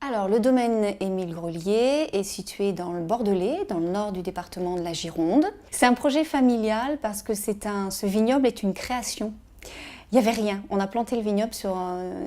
Alors, le domaine Émile Grelier est situé dans le Bordelais, dans le nord du département de la Gironde. C'est un projet familial parce que ce vignoble est une création. Il n'y avait rien. On a planté le vignoble sur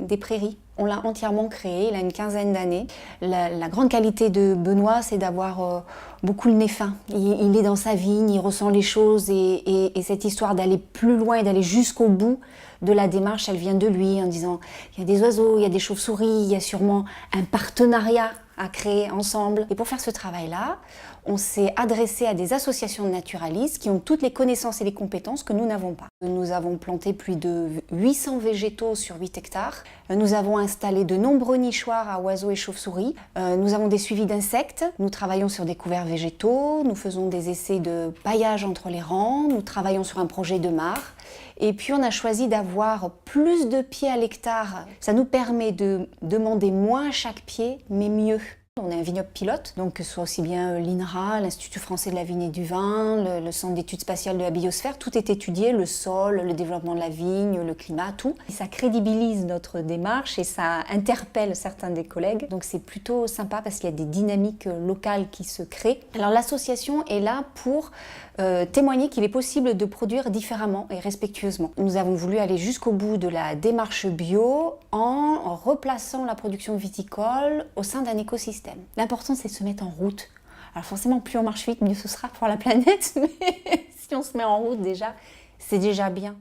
des prairies. On l'a entièrement créé, il a une quinzaine d'années. La grande qualité de Benoît, c'est d'avoir beaucoup le nez fin. Il est dans sa vigne, il ressent les choses et cette histoire d'aller plus loin et d'aller jusqu'au bout de la démarche, elle vient de lui en disant il y a des oiseaux, il y a des chauves-souris, il y a sûrement un partenariat à créer ensemble. Et pour faire ce travail-là, on s'est adressé à des associations de naturalistes qui ont toutes les connaissances et les compétences que nous n'avons pas. Nous avons planté plus de 800 végétaux sur 8 hectares. Nous avons installé de nombreux nichoirs à oiseaux et chauves-souris. Nous avons des suivis d'insectes. Nous travaillons sur des couverts végétaux. Nous faisons des essais de paillage entre les rangs. Nous travaillons sur un projet de mare. Et puis on a choisi d'avoir plus de pieds à l'hectare. Ça nous permet de demander moins à chaque pied, mais mieux. On est un vignoble pilote, donc que ce soit aussi bien l'INRA, l'Institut français de la vigne et du vin, le Centre d'études spatiales de la biosphère, tout est étudié, le sol, le développement de la vigne, le climat, tout. Et ça crédibilise notre démarche et ça interpelle certains des collègues, donc c'est plutôt sympa parce qu'il y a des dynamiques locales qui se créent. Alors l'association est là pour témoigner qu'il est possible de produire différemment et respectueusement. Nous avons voulu aller jusqu'au bout de la démarche bio en replaçant la production viticole au sein d'un écosystème. L'important, c'est de se mettre en route. Alors forcément, plus on marche vite, mieux ce sera pour la planète, mais si on se met en route déjà, c'est déjà bien.